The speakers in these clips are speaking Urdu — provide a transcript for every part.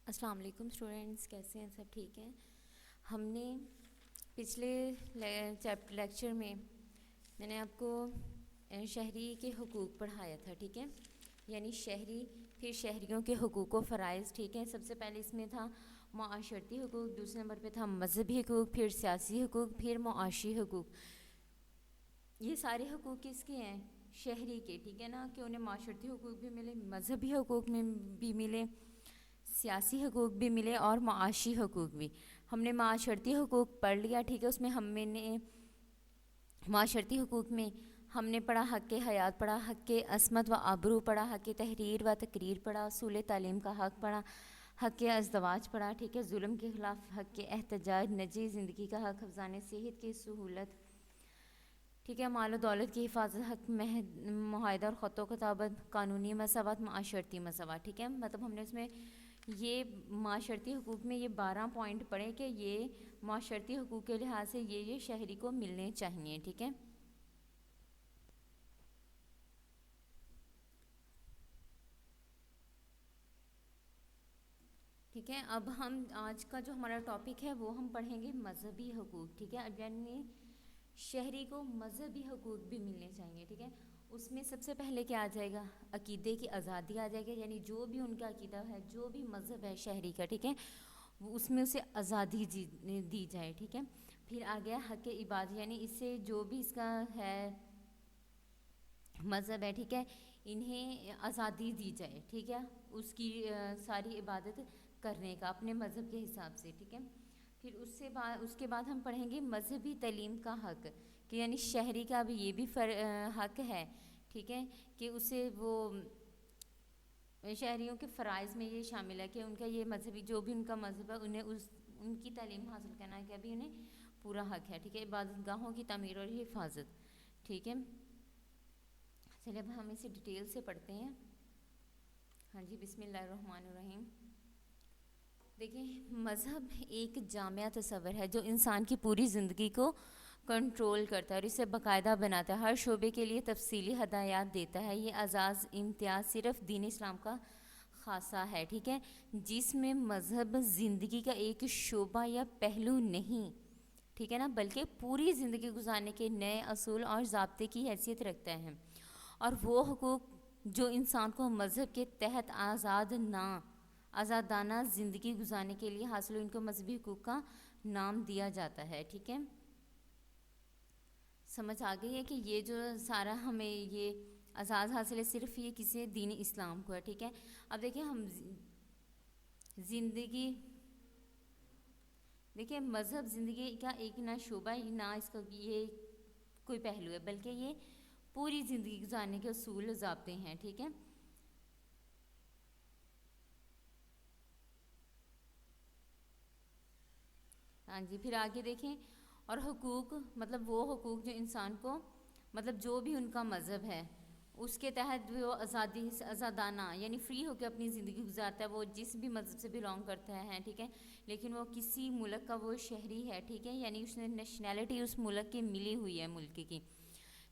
السلام علیکم اسٹوڈینٹس، کیسے ہیں؟ سب ٹھیک ہیں؟ ہم نے پچھلے لیکچر میں نے آپ کو شہری کے حقوق پڑھایا تھا، ٹھیک ہے؟ یعنی شہری، پھر شہریوں کے حقوق و فرائض، ٹھیک ہے؟ سب سے پہلے اس میں تھا معاشرتی حقوق، دوسرے نمبر پہ تھا مذہبی حقوق، پھر سیاسی حقوق، پھر معاشی حقوق۔ یہ سارے حقوق کس کے ہیں؟ شہری کے، ٹھیک ہے نا؟ کہ انہیں معاشرتی حقوق بھی ملے، مذہبی حقوق میں بھی ملے، سیاسی حقوق بھی ملے اور معاشی حقوق بھی۔ ہم نے معاشرتی حقوق پڑھ لیا، ٹھیک ہے؟ اس میں ہم نے معاشرتی حقوق میں ہم نے پڑھا حق حیات، پڑھا حق عصمت و آبرو، پڑھا حق تحریر و تقریر، پڑھا اصول تعلیم کا حق، پڑھا حق ازدواج، پڑھا، ٹھیک ہے؟ ظلم کے خلاف حق احتجاج، نجی زندگی کا حق، حفظان صحت کی سہولت، ٹھیک ہے؟ مال و دولت کی حفاظت، حق معاہدہ اور خط و کتابت، قانونی مساوات، معاشرتی مساوات، ٹھیک ہے؟ مطلب ہم نے اس میں یہ معاشرتی حقوق میں یہ 12 پوائنٹ پڑھے کہ یہ معاشرتی حقوق کے لحاظ سے یہ شہری کو ملنے چاہیے، ٹھیک ہے؟ ٹھیک ہے، اب ہم آج کا جو ہمارا ٹاپک ہے وہ ہم پڑھیں گے مذہبی حقوق، ٹھیک ہے؟ اب یعنی شہری کو مذہبی حقوق بھی ملنے چاہیے، ٹھیک ہے؟ اس میں سب سے پہلے کیا آ جائے گا؟ عقیدے کی آزادی آ جائے گی، یعنی جو بھی ان کا عقیدہ ہے، جو بھی مذہب ہے شہری کا، ٹھیک ہے؟ وہ اس میں اسے آزادی دی جائے، ٹھیک ہے؟ پھر آ گیا حق عبادت، یعنی اس سے جو بھی اس کا ہے مذہب ہے، ٹھیک ہے؟ انہیں آزادی دی جائے، ٹھیک ہے؟ اس کی ساری عبادت کرنے کا اپنے مذہب کے حساب سے، ٹھیک ہے؟ پھر اس کے بعد ہم پڑھیں گے مذہبی تعلیم کا حق، کہ یعنی شہری کا بھی یہ بھی حق ہے، ٹھیک ہے؟ کہ اسے وہ شہریوں کے فرائض میں یہ شامل ہے کہ ان کا یہ مذہبی جو بھی ان کا مذہب ہے انہیں ان کی تعلیم حاصل کرنا ہے، کہ ابھی انہیں پورا حق ہے، ٹھیک ہے؟ عبادت گاہوں کی تعمیر اور حفاظت، ٹھیک ہے؟ چلیے اب ہم اسے ڈیٹیل سے پڑھتے ہیں۔ ہاں جی، بسم اللہ الرحمن الرحیم۔ دیکھیں، مذہب ایک جامع تصور ہے جو انسان کی پوری زندگی کو کنٹرول کرتا ہے اور اسے باقاعدہ بناتا ہے، ہر شعبے کے لیے تفصیلی ہدایات دیتا ہے۔ یہ اعزاز امتیاز صرف دین اسلام کا خاصہ ہے، ٹھیک ہے؟ جس میں مذہب زندگی کا ایک شعبہ یا پہلو نہیں، ٹھیک ہے نا، بلکہ پوری زندگی گزارنے کے نئے اصول اور ضابطے کی حیثیت رکھتا ہے، اور وہ حقوق جو انسان کو مذہب کے تحت آزادانہ زندگی گزارنے کے لیے حاصل ان کو مذہبی حقوق کا نام دیا جاتا ہے، ٹھیک ہے؟ سمجھ آ گئی ہے کہ یہ جو سارا ہمیں یہ اعزاز حاصل ہے صرف یہ کسی دین اسلام کو ہے، ٹھیک ہے؟ اب دیکھیں ہم زندگی، دیکھیں مذہب زندگی کا ایک نہ شعبہ نہ اس کا یہ کوئی پہلو ہے، بلکہ یہ پوری زندگی گزارنے کے اصول و ضابطے ہیں، ٹھیک ہے؟ ہاں جی، پھر آگے دیکھیں، اور حقوق مطلب وہ حقوق جو انسان کو مطلب جو بھی ان کا مذہب ہے اس کے تحت وہ آزادانہ یعنی فری ہو کے اپنی زندگی گزارتا ہے، وہ جس بھی مذہب سے بلونگ کرتا ہے، ٹھیک ہے؟ لیکن وہ کسی ملک کا وہ شہری ہے، ٹھیک ہے؟ یعنی اس نے نیشنلٹی اس ملک کی ملی ہوئی ہے ملک کی،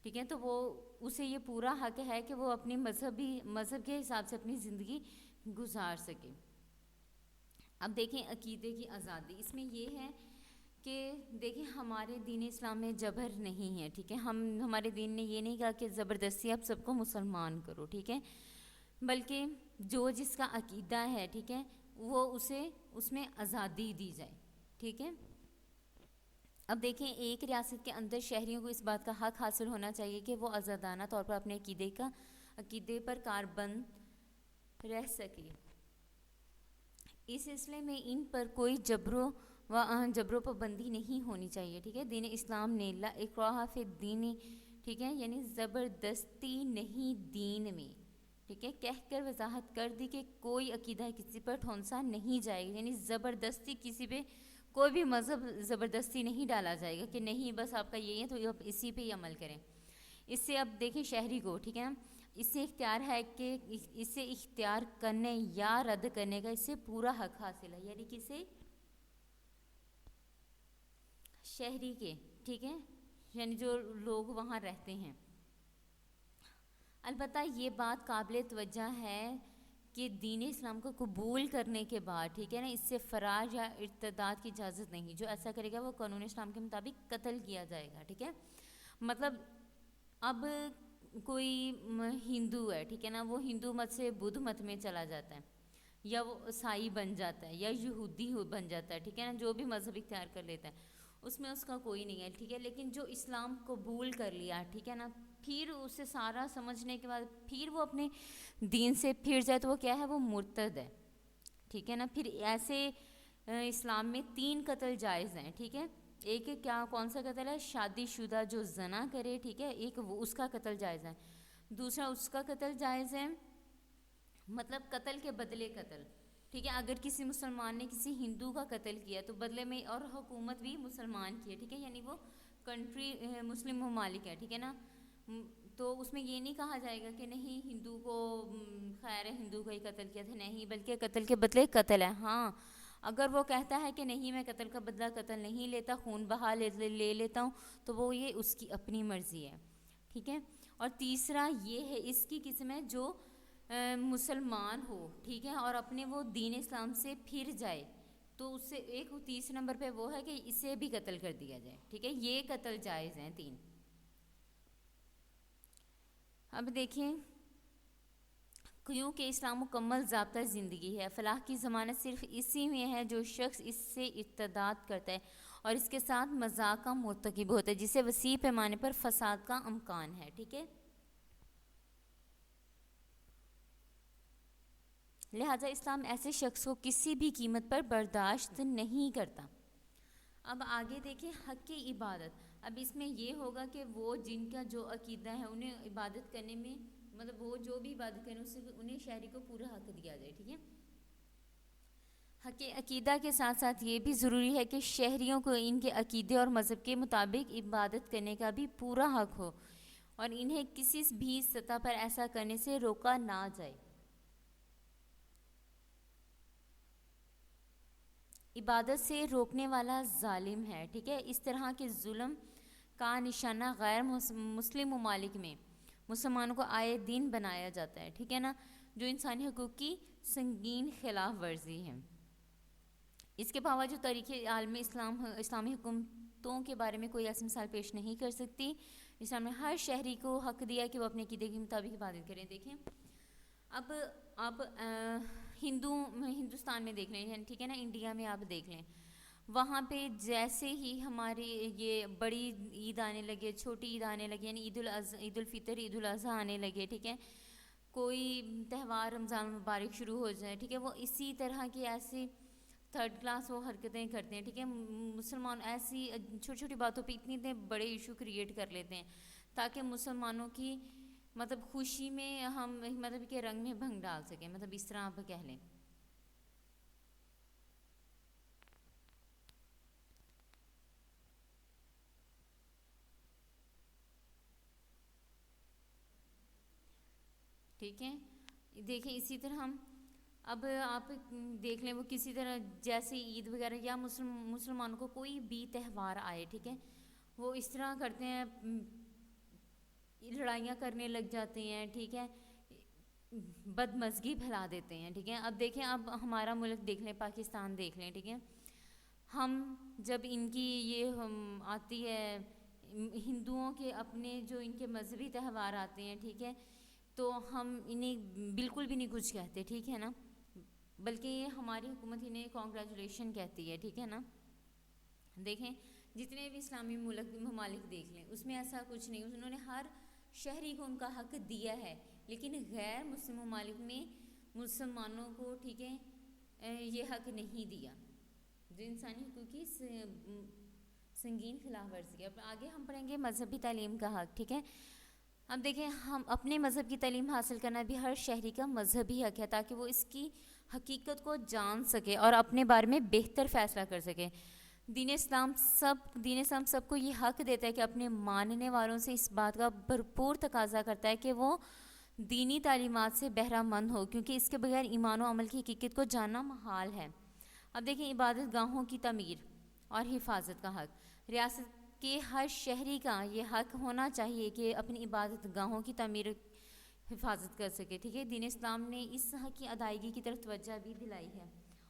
ٹھیک ہے؟ تو وہ اسے یہ پورا حق ہے کہ وہ اپنی مذہب کے حساب سے اپنی زندگی گزار سکے۔ اب دیکھیں عقیدے کی آزادی، اس میں یہ ہے کہ دیکھیں ہمارے دین اسلام میں جبر نہیں ہے، ٹھیک ہے؟ ہمارے دین نے یہ نہیں کہا کہ زبردستی آپ سب کو مسلمان کرو، ٹھیک ہے؟ بلکہ جو جس کا عقیدہ ہے، ٹھیک ہے، وہ اسے اس میں آزادی دی جائے، ٹھیک ہے؟ اب دیکھیں ایک ریاست کے اندر شہریوں کو اس بات کا حق حاصل ہونا چاہیے کہ وہ آزادانہ طور پر اپنے عقیدے پر کاربند رہ سکے۔ اس سلسلے میں ان پر کوئی جبر و پابندی نہیں ہونی چاہیے، ٹھیک ہے؟ دین اسلام نے لا اکراہ فی الدین، ٹھیک ہے، یعنی زبردستی نہیں دین میں، ٹھیک ہے، کہہ کر وضاحت کر دی کہ کوئی عقیدہ کسی پر ٹھونسا نہیں جائے گا، یعنی زبردستی کسی پہ کوئی بھی مذہب زبردستی نہیں ڈالا جائے گا کہ نہیں بس آپ کا یہی ہے تو آپ اسی پہ ہی عمل کریں۔ اس سے اب دیکھیں شہری کو، ٹھیک ہے، اس سے اختیار ہے کہ اسے اختیار کرنے یا رد کرنے کا اس سے پورا حق حاصل ہے، یعنی کسی شہری کے، ٹھیک ہے، یعنی جو لوگ وہاں رہتے ہیں۔ البتہ یہ بات قابل توجہ ہے کہ دین اسلام کو قبول کرنے کے بعد ٹھیک ہے نا، اس سے فرار یا ارتداد کی اجازت نہیں. جو ایسا کرے گا وہ قانون اسلام کے مطابق قتل کیا جائے گا. ٹھیک ہے، مطلب اب کوئی ہندو ہے ٹھیک ہے نا، وہ ہندو مت سے بدھ مت میں چلا جاتا ہے، یا وہ عیسائی بن جاتا ہے، یا یہودی بن جاتا ہے. ٹھیک ہے نا، جو بھی مذہب اختیار کر لیتا ہے اس میں اس کا کوئی نہیں ہے. ٹھیک ہے، لیکن جو اسلام قبول کر لیا ٹھیک ہے نا، پھر اسے سارا سمجھنے کے بعد پھر وہ اپنے دین سے پھر جائے تو وہ کیا ہے، وہ مرتد ہے. ٹھیک ہے نا، پھر ایسے اسلام میں 3 قتل جائز ہیں. ٹھیک ہے، ایک کیا کون سا قتل ہے، شادی شدہ جو زنا کرے ٹھیک ہے، ایک وہ اس کا قتل جائز ہے. دوسرا اس کا قتل جائز ہے مطلب قتل کے بدلے قتل. ٹھیک ہے، اگر کسی مسلمان نے کسی ہندو کا قتل کیا تو بدلے میں، اور حکومت بھی مسلمان کی ہے ٹھیک ہے، یعنی وہ کنٹری مسلم ممالک ہے. ٹھیک ہے نا، تو اس میں یہ نہیں کہا جائے گا کہ نہیں ہندو کو خیر ہے، ہندو کا ہی قتل کیا تھا، نہیں، بلکہ قتل کے بدلے قتل ہے. ہاں اگر وہ کہتا ہے کہ نہیں میں قتل کا بدلہ قتل نہیں لیتا، خون بہا لے لیتا ہوں، تو وہ یہ اس کی اپنی مرضی ہے. ٹھیک ہے، اور تیسرا یہ ہے اس کی قسم ہے جو مسلمان ہو ٹھیک ہے، اور اپنے وہ دین اسلام سے پھر جائے تو اس سے ایک تیسرے نمبر پہ وہ ہے کہ اسے بھی قتل کر دیا جائے. ٹھیک ہے، یہ قتل جائز ہیں 3. اب دیکھیں، کیونکہ اسلام مکمل ضابطہ زندگی ہے، فلاح کی ضمانت صرف اسی میں ہے جو شخص اس سے ارتداد کرتا ہے اور اس کے ساتھ مذاق کا مرتکب ہوتا ہے، جسے وسیع پیمانے پر فساد کا امکان ہے. ٹھیک ہے، لہذا اسلام ایسے شخص کو کسی بھی قیمت پر برداشت نہیں کرتا. اب آگے دیکھیں حق کی عبادت. اب اس میں یہ ہوگا کہ وہ جن کا جو عقیدہ ہے انہیں عبادت کرنے میں، مطلب وہ جو بھی عبادت کریں اس سے انہیں شہری کو پورا حق دیا جائے. ٹھیک ہے، حق عقیدہ کے ساتھ ساتھ یہ بھی ضروری ہے کہ شہریوں کو ان کے عقیدے اور مذہب کے مطابق عبادت کرنے کا بھی پورا حق ہو اور انہیں کسی بھی سطح پر ایسا کرنے سے روکا نہ جائے. عبادت سے روکنے والا ظالم ہے. ٹھیک ہے، اس طرح کے ظلم کا نشانہ غیر مسلم ممالک میں مسلمانوں کو آئے دن بنایا جاتا ہے. ٹھیک ہے نا، جو انسانی حقوق کی سنگین خلاف ورزی ہے. اس کے باوجود تاریخ عالم اسلامی حکومتوں کے بارے میں کوئی ایسی مثال پیش نہیں کر سکتی. اسلام نے ہر شہری کو حق دیا کہ وہ اپنے عقیدے کے مطابق عبادت کریں. دیکھیں اب آپ ہندوستان میں دیکھ لیں، ٹھیک ہے نا، انڈیا میں آپ دیکھ لیں، وہاں پہ جیسے ہی ہماری یہ بڑی عید آنے لگے، چھوٹی عید آنے لگی، یعنی عید الفطر، عید الاضحیٰ آنے لگے. ٹھیک ہے، کوئی تہوار رمضان مبارک شروع ہو جائے ٹھیک ہے، وہ اسی طرح کی ایسی 3rd کلاس وہ حرکتیں کرتے ہیں. ٹھیک ہے، مسلمان ایسی چھوٹی چھوٹی باتوں پہ اتنے بڑے ایشو کریٹ کر لیتے ہیں تاکہ مسلمانوں کی مطلب خوشی میں ہم مطلب کہ رنگ میں بھنگ ڈال سکیں، مطلب اس طرح آپ کہہ لیں. ٹھیک ہے، دیکھیں اسی طرح ہم اب آپ دیکھ لیں، وہ کسی طرح جیسے عید وغیرہ یا مسلمانوں کو کوئی بھی تہوار آئے ٹھیک ہے، وہ اس طرح کرتے ہیں، لڑائیاں کرنے لگ جاتے ہیں. ٹھیک ہے، بدمزگی پھیلا دیتے ہیں. ٹھیک ہے، اب دیکھیں، اب ہمارا ملک دیکھ لیں، پاکستان دیکھ لیں. ٹھیک ہے، ہم جب ان کی یہ آتی ہے ہندوؤں کے اپنے جو ان کے مذہبی تہوار آتے ہیں ٹھیک ہے، تو ہم انہیں بالکل بھی نہیں کچھ کہتے. ٹھیک ہے نا، بلکہ یہ ہماری حکومت انہیں کانگریچولیشن کہتی ہے. ٹھیک ہے نا، دیکھیں جتنے بھی اسلامی ممالک دیکھ لیں اس میں ایسا کچھ نہیں، انہوں نے ہر شہری کو ان کا حق دیا ہے، لیکن غیر مسلم ممالک میں مسلمانوں کو ٹھیک ہے یہ حق نہیں دیا، جو انسانی حقوق کی سنگین خلاف ورزی ہے. اب آگے ہم پڑھیں گے مذہبی تعلیم کا حق. ٹھیک ہے، اب دیکھیں، ہم اپنے مذہب کی تعلیم حاصل کرنا بھی ہر شہری کا مذہبی حق ہے تاکہ وہ اس کی حقیقت کو جان سکے اور اپنے بارے میں بہتر فیصلہ کر سکے. دین اسلام سب کو یہ حق دیتا ہے کہ اپنے ماننے والوں سے اس بات کا بھرپور تقاضا کرتا ہے کہ وہ دینی تعلیمات سے بہرہ مند ہو، کیونکہ اس کے بغیر ایمان و عمل کی حقیقت کو جاننا محال ہے. اب دیکھیں عبادت گاہوں کی تعمیر اور حفاظت کا حق. ریاست کے ہر شہری کا یہ حق ہونا چاہیے کہ اپنی عبادت گاہوں کی تعمیر، حفاظت کر سکے، ٹھیک ہے۔ دین اسلام نے اس حق کی ادائیگی کی طرف توجہ بھی دلائی ہے،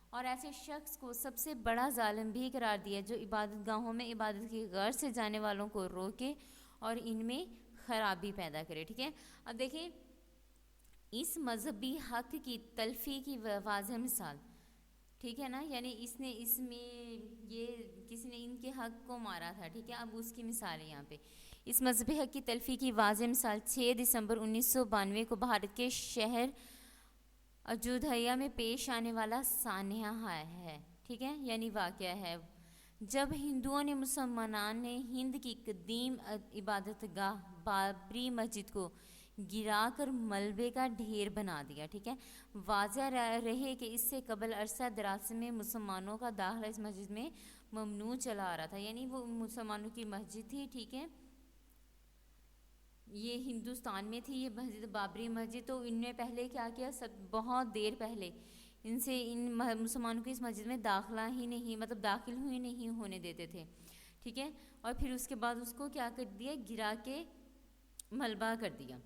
اور ایسے شخص کو سب سے بڑا ظالم بھی قرار دیا جو عبادت گاہوں میں عبادت کی غرض سے جانے والوں کو روکے اور ان میں خرابی پیدا کرے، ٹھیک ہے۔ اب دیکھیں اس مذہبی حق کی تلفی کی واضح مثال، ٹھیک ہے نا، یعنی اس میں یہ کسی نے ان کے حق کو مارا تھا، ٹھیک ہے۔ اب اس کی مثال ہے یہاں پہ، اس مذہبی حق کی تلفی کی واضح مثال 6 دسمبر 1992 کو بھارت کے شہر اجودھیا میں پیش آنے والا سانحہ ہے، ٹھیک ہے، یعنی واقعہ ہے جب ہندوؤں نے مسلمانان نے ہند کی قدیم عبادت گاہ بابری مسجد کو گرا کر ملبے کا ڈھیر بنا دیا، ٹھیک ہے۔ واضح رہے کہ اس سے قبل عرصہ دراز میں مسلمانوں کا داخلہ اس مسجد میں ممنوع چلا آ رہا تھا، یعنی وہ مسلمانوں کی مسجد تھی، ٹھیک ہے، یہ ہندوستان میں تھی یہ مسجد بابری مسجد، تو ان نے پہلے کیا کیا، بہت دیر پہلے ان مسلمانوں کی اس مسجد میں داخلہ ہی نہیں، مطلب داخل ہوئی نہیں ہونے دیتے تھے، ٹھیک ہے، اور پھر اس کے بعد اس کو کیا کر دیا، گرا کے ملبہ کر دیا۔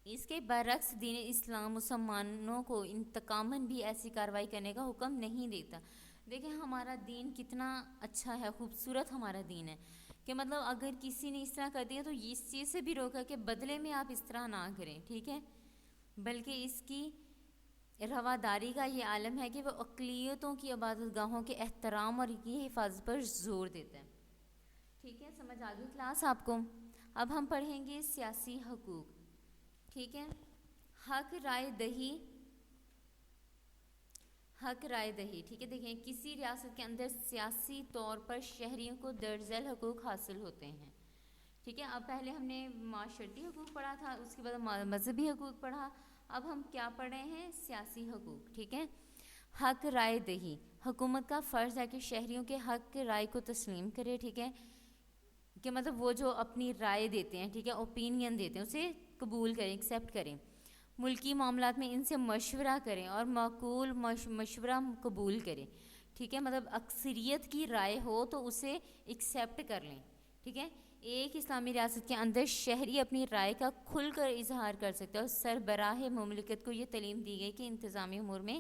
اس کے برعکس دین اسلام مسلمانوں کو انتقاماً بھی ایسی کارروائی کرنے کا حکم نہیں دیتا۔ دیکھیں ہمارا دین کتنا اچھا ہے، خوبصورت ہمارا دین ہے، کہ مطلب اگر کسی نے اس طرح کر دیا تو اس چیز سے بھی روکا کہ بدلے میں آپ اس طرح نہ کریں، ٹھیک ہے، بلکہ اس کی رواداری کا یہ عالم ہے کہ وہ اقلیتوں کی عبادت گاہوں کے احترام اور کی حفاظت پر زور دیتا ہے، ٹھیک ہے۔ سمجھ آ گئی کلاس آپ کو؟ اب ہم پڑھیں گے سیاسی حقوق، ٹھیک ہے۔ حق رائے دہی، ٹھیک ہے۔ دیکھیں کسی ریاست کے اندر سیاسی طور پر شہریوں کو درج ذیل حقوق حاصل ہوتے ہیں، ٹھیک ہے۔ اب پہلے ہم نے معاشرتی حقوق پڑھا تھا، اس کے بعد مذہبی حقوق پڑھا، اب ہم کیا پڑھ رہے ہیں، سیاسی حقوق، ٹھیک ہے۔ حق رائے دہی، حکومت کا فرض ہے کہ شہریوں کے حق رائے کو تسلیم کرے، ٹھیک ہے، کہ مطلب وہ جو اپنی رائے دیتے ہیں، ٹھیک ہے، اوپینین دیتے ہیں، اسے قبول کریں، ایکسیپٹ کریں، ملکی معاملات میں ان سے مشورہ کریں اور معقول مشورہ قبول کریں، ٹھیک ہے، مطلب اکثریت کی رائے ہو تو اسے ایکسیپٹ کر لیں، ٹھیک ہے۔ ایک اسلامی ریاست کے اندر شہری اپنی رائے کا کھل کر اظہار کر سکتے ہیں، اور سربراہ مملکت کو یہ تعلیم دی گئی کہ انتظامی امور میں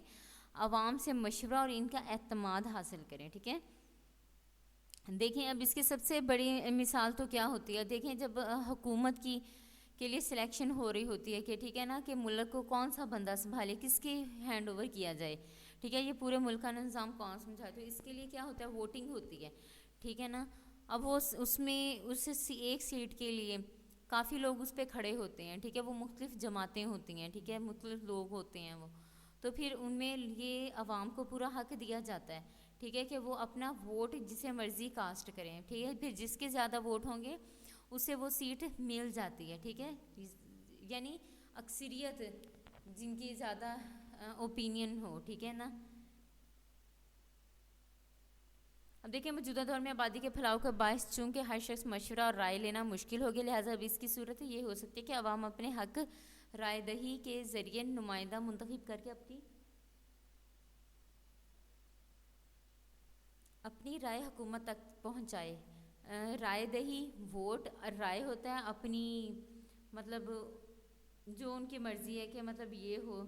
عوام سے مشورہ اور ان کا اعتماد حاصل کریں، ٹھیک ہے۔ دیکھیں اب اس کی سب سے بڑی مثال تو کیا ہوتی ہے، دیکھیں جب حکومت کے لیے سلیکشن ہو رہی ہوتی ہے کہ ٹھیک ہے نا، کہ ملک کو کون سا بندہ سنبھالے، کس کے ہینڈ اوور کیا جائے، ٹھیک ہے، یہ پورے ملک کا نظام کون سمجھائے، تو اس کے لیے کیا ہوتا ہے، ووٹنگ ہوتی ہے، ٹھیک ہے نا۔ اب وہ اس میں ایک سیٹ کے لیے کافی لوگ اس پہ کھڑے ہوتے ہیں، ٹھیک ہے، وہ مختلف جماعتیں ہوتی ہیں، ٹھیک ہے، مختلف لوگ ہوتے ہیں وہ، تو پھر ان میں یہ عوام کو پورا حق دیا جاتا ہے، ٹھیک ہے، کہ وہ اپنا ووٹ جسے مرضی کاسٹ کریں، ٹھیک ہے، پھر جس کے زیادہ ووٹ ہوں گے اسے وہ سیٹ مل جاتی ہے، ٹھیک ہے، یعنی اکثریت جن کی زیادہ اوپینین ہو، ٹھیک ہے نا۔ اب دیکھیں موجودہ دور میں آبادی کے پھیلاؤ کا باعث چونکہ ہر شخص مشورہ اور رائے لینا مشکل ہو گیا، لہٰذا اب اس کی صورت یہ ہو سکتی ہے کہ عوام اپنے حق رائے دہی کے ذریعے نمائندہ منتخب کر کے اپنی رائے حکومت تک پہنچائے۔ رائے دہی ووٹ رائے ہوتا ہے اپنی، مطلب جو ان کی مرضی ہے کہ مطلب یہ ہو،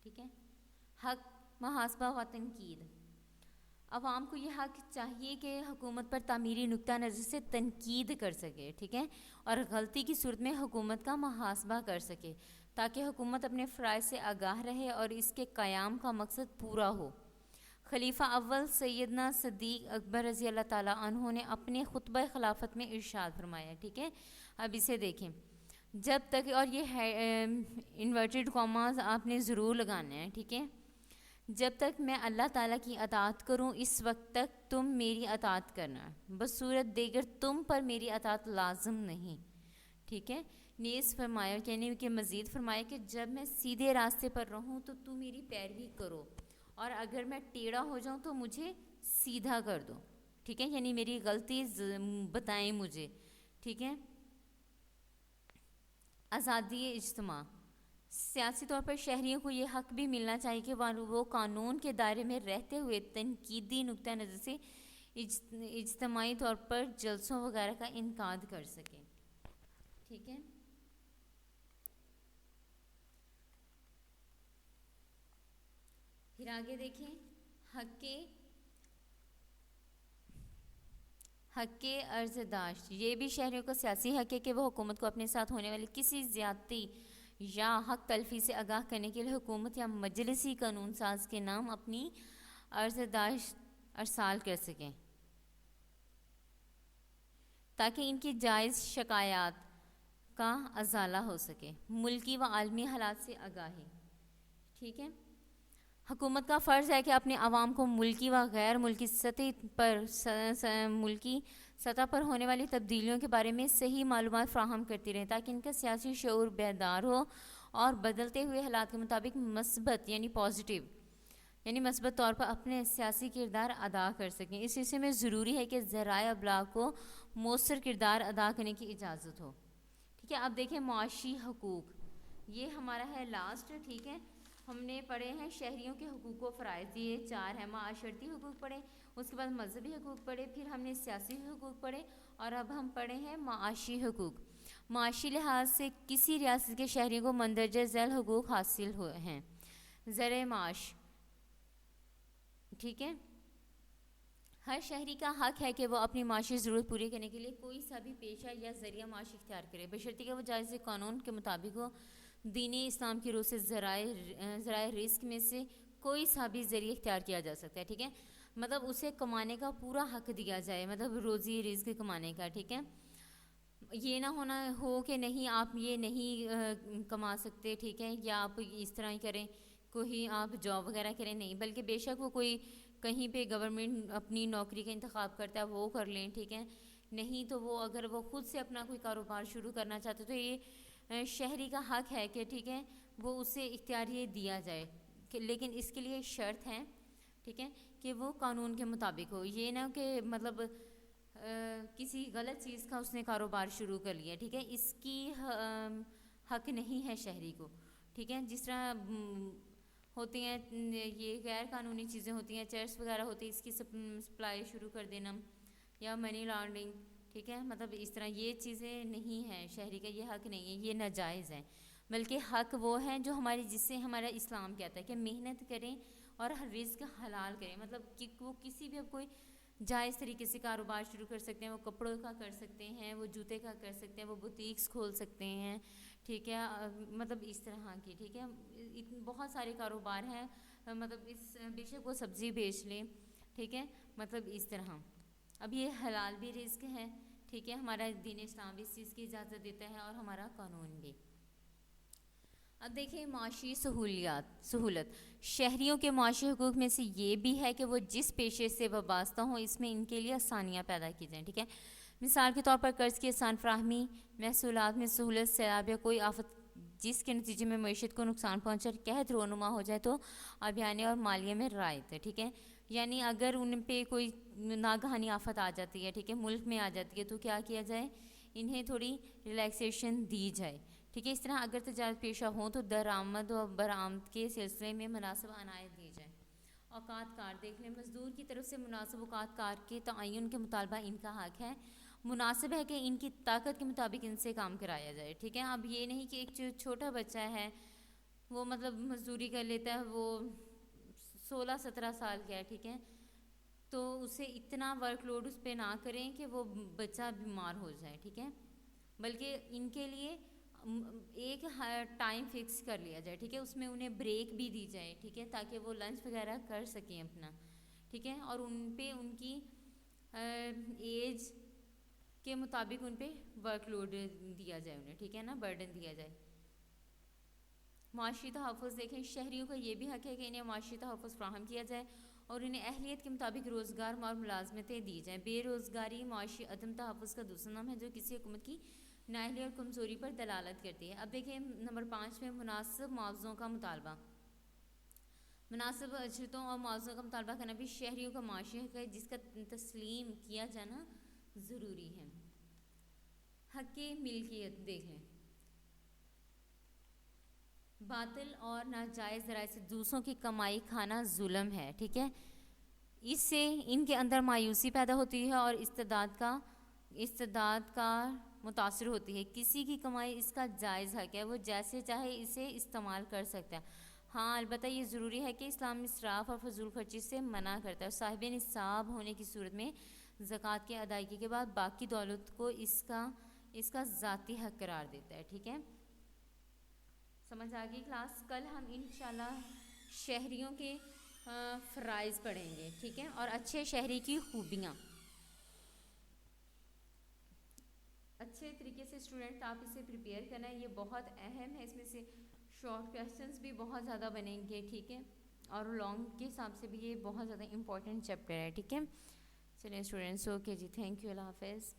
ٹھیک ہے۔ حق محاسبہ و تنقید، عوام کو یہ حق چاہیے کہ حکومت پر تعمیری نقطہ نظر سے تنقید کر سکے، ٹھیک ہے، اور غلطی کی صورت میں حکومت کا محاسبہ کر سکے تاکہ حکومت اپنے فرائض سے آگاہ رہے اور اس کے قیام کا مقصد پورا ہو۔ خلیفہ اول سیدنا صدیق اکبر رضی اللہ تعالیٰ عنہ نے اپنے خطبہ خلافت میں ارشاد فرمایا، ٹھیک ہے۔ اب اسے دیکھیں، جب تک، اور یہ انورٹڈ کاماز آپ نے ضرور لگانا ہے، ٹھیک ہے، جب تک میں اللہ تعالیٰ کی اطاعت کروں اس وقت تک تم میری اطاعت کرنا، بصورت دیگر تم پر میری اطاعت لازم نہیں، ٹھیک ہے۔ نیز فرمایا، یعنی کہ مزید فرمایا کہ جب میں سیدھے راستے پر رہوں تو تم میری پیروی کرو، اور اگر میں ٹیڑھا ہو جاؤں تو مجھے سیدھا کر دو، ٹھیک ہے، یعنی میری غلطی بتائیں مجھے، ٹھیک ہے۔ آزادی اجتماع، سیاسی طور پر شہریوں کو یہ حق بھی ملنا چاہیے کہ وہ قانون کے دائرے میں رہتے ہوئے تنقیدی نقطہ نظر سے اجتماعی طور پر جلسوں وغیرہ کا انعقاد کر سکیں، ٹھیک ہے۔ پھر آگے دیکھیں حق کے عرض داشت، یہ بھی شہریوں کا سیاسی حق ہے کہ وہ حکومت کو اپنے ساتھ ہونے والی کسی زیادتی یا حق تلفی سے آگاہ کرنے کے لیے حکومت یا مجلسی قانون ساز کے نام اپنی عرض داشت ارسال کر سکیں تاکہ ان کی جائز شکایات کا ازالہ ہو سکے۔ ملکی و عالمی حالات سے آگاہی، ٹھیک ہے، حکومت کا فرض ہے کہ اپنے عوام کو ملکی و غیر ملکی سطح پر ہونے والی تبدیلیوں کے بارے میں صحیح معلومات فراہم کرتی رہے تاکہ ان کا سیاسی شعور بیدار ہو اور بدلتے ہوئے حالات کے مطابق مثبت طور پر اپنے سیاسی کردار ادا کر سکیں۔ اس سلسلے میں ضروری ہے کہ ذرائع ابلاغ کو مؤثر کردار ادا کرنے کی اجازت ہو، ٹھیک ہے۔ اب دیکھیں معاشی حقوق، یہ ہمارا ہے لاسٹ، ٹھیک ہے۔ ہم نے پڑھے ہیں شہریوں کے حقوق و فرائض، یہ 4 ہیں۔ معاشرتی حقوق پڑھے، اس کے بعد مذہبی حقوق پڑھے، پھر ہم نے سیاسی حقوق پڑھے، اور اب ہم پڑھے ہیں معاشی حقوق۔ معاشی لحاظ سے کسی ریاست کے شہریوں کو مندرجہ ذیل حقوق حاصل ہوئے ہیں۔ زرعِ معاش، ٹھیک ہے، ہر شہری کا حق ہے کہ وہ اپنی معاشی ضرورت پوری کرنے کے لیے کوئی سا بھی پیشہ یا ذریعہ معاش اختیار کرے، بشرطیکہ کہ وہ جائز قانون کے مطابق ہو۔ دین اسلام کی روح سے ذرائع رزق میں سے کوئی سا بھی ذریعہ اختیار کیا جا سکتا ہے، ٹھیک ہے، مطلب اسے کمانے کا پورا حق دیا جائے، مطلب روزی رزق کمانے کا، ٹھیک ہے۔ یہ نہ ہونا ہو کہ نہیں آپ یہ نہیں کما سکتے، ٹھیک ہے، یا آپ اس طرح ہی کریں، کوئی آپ جاب وغیرہ کریں، نہیں، بلکہ بے شک وہ کوئی کہیں پہ گورنمنٹ اپنی نوکری کا انتخاب کرتا ہے وہ کر لیں، ٹھیک ہے، نہیں تو وہ اگر وہ خود سے اپنا کوئی کاروبار شروع کرنا چاہتے تو یہ شہری کا حق ہے کہ ٹھیک ہے وہ اسے اختیار یہ دیا جائے، لیکن اس کے لیے شرط ہے، ٹھیک ہے، کہ وہ قانون کے مطابق ہو، یہ نہ کہ مطلب کسی غلط چیز کا اس نے کاروبار شروع کر لیا، ٹھیک ہے، اس کی حق نہیں ہے شہری کو، ٹھیک ہے۔ جس طرح ہوتی ہیں یہ غیر قانونی چیزیں ہوتی ہیں، چرس وغیرہ ہوتی ہے، اس کی سپلائی شروع کر دینا یا منی لانڈرنگ، ٹھیک ہے، مطلب اس طرح یہ چیزیں نہیں ہیں، شہری کا یہ حق نہیں ہے، یہ ناجائز ہے، بلکہ حق وہ ہے جو جس سے ہمارا اسلام کہتا ہے کہ محنت کریں اور رزق حلال کریں، مطلب کہ وہ کسی بھی اب کوئی جائز طریقے سے کاروبار شروع کر سکتے ہیں، وہ کپڑوں کا کر سکتے ہیں، وہ جوتے کا کر سکتے ہیں، وہ بوتیکس کھول سکتے ہیں، ٹھیک ہے، مطلب اس طرح کی، ٹھیک ہے، بہت سارے کاروبار ہیں، مطلب بے شک وہ سبزی بیچ لیں، ٹھیک ہے، مطلب اس طرح اب یہ حلال بھی رزق ہے، ٹھیک ہے، ہمارا دین اسلام بھی اس چیز کی اجازت دیتا ہے اور ہمارا قانون بھی۔ اب دیکھیں معاشی سہولت، شہریوں کے معاشی حقوق میں سے یہ بھی ہے کہ وہ جس پیشے سے وابستہ ہوں اس میں ان کے لیے آسانیاں پیدا کی جائیں، ٹھیک ہے، مثال کے طور پر قرض کی آسان فراہمی، محصولات میں سہولت، سیلاب یا کوئی آفت جس کے نتیجے میں معیشت کو نقصان پہنچے اور قحط رونما ہو جائے تو ابیانے اور مالیے میں رعایت ہے، ٹھیک ہے، یعنی اگر ان پہ کوئی ناگہانی آفت آ جاتی ہے، ٹھیک ہے، ملک میں آ جاتی ہے تو کیا کیا جائے، انہیں تھوڑی ریلیکسیشن دی جائے، ٹھیک ہے، اس طرح اگر تجارت پیشہ ہوں تو درآمد و برآمد کے سلسلے میں مناسب عنایت دی جائے۔ اوقات کار دیکھ لیں، مزدور کی طرف سے مناسب اوقات کار کے تعین کے مطالبہ ان کا حق ہے، مناسب ہے کہ ان کی طاقت کے مطابق ان سے کام کرایا جائے، ٹھیک ہے۔ اب یہ نہیں کہ ایک چھوٹا بچہ ہے وہ مطلب مزدوری کر لیتا ہے، وہ 16-17 سال کا ہے، ٹھیک ہے، تو اسے اتنا ورک لوڈ اس پہ نہ کریں کہ وہ بچہ بیمار ہو جائے، ٹھیک ہے، بلکہ ان کے لیے ایک ٹائم فکس کر لیا جائے، ٹھیک ہے، اس میں انہیں بریک بھی دی جائے، ٹھیک ہے، تاکہ وہ لنچ وغیرہ کر سکیں اپنا، ٹھیک ہے، اور ان پہ ان کی ایج کے مطابق ان پہ ورک لوڈ دیا جائے انہیں، ٹھیک ہے نا، برڈن دیا جائے۔ معاشی تحفظ دیکھیں، شہریوں کا یہ بھی حق ہے کہ انہیں معاشی تحفظ فراہم کیا جائے اور انہیں اہلیت کے مطابق روزگار اور ملازمتیں دی جائیں۔ بے روزگاری معاشی عدم تحفظ کا دوسرا نام ہے جو کسی حکومت کی نااہلی اور کمزوری پر دلالت کرتی ہے۔ اب دیکھیں نمبر 5 میں مناسب معاوضوں کا مطالبہ، مناسب اجرتوں اور معاوضوں کا مطالبہ کرنا بھی شہریوں کا معاشی حق ہے جس کا تسلیم کیا جانا ضروری ہے۔ حق ملکیت دیکھ لیں، باطل اور ناجائز ذرائع سے دوسروں کی کمائی کھانا ظلم ہے، ٹھیک ہے، اس سے ان کے اندر مایوسی پیدا ہوتی ہے اور استعداد کا متاثر ہوتی ہے۔ کسی کی کمائی اس کا جائز حق ہے، وہ جیسے چاہے اسے استعمال کر سکتا ہے، ہاں البتہ یہ ضروری ہے کہ اسلام اسراف اور فضول خرچی سے منع کرتا ہے، اور صاحب نصاب ہونے کی صورت میں زکوٰۃ کی ادائیگی کے بعد باقی دولت کو اس کا ذاتی حق قرار دیتا ہے. ٹھیک ہے، سمجھ آ گئی کلاس. کل ہم انشاءاللہ شہریوں کے فرائض پڑھیں گے. ٹھیک ہے، اور اچھے شہری کی خوبیاں. اچھے طریقے سے اسٹوڈنٹ آپ اسے پریپیئر کرنا ہے، یہ بہت اہم ہے. اس میں سے شارٹ کویسچنس بھی بہت زیادہ بنیں گے. ٹھیک ہے، اور لانگ کے حساب سے بھی یہ بہت زیادہ امپورٹنٹ چیپٹر ہے. ٹھیک ہے، چلیں اسٹوڈنٹس، اوکے جی، تھینک یو، اللہ حافظ.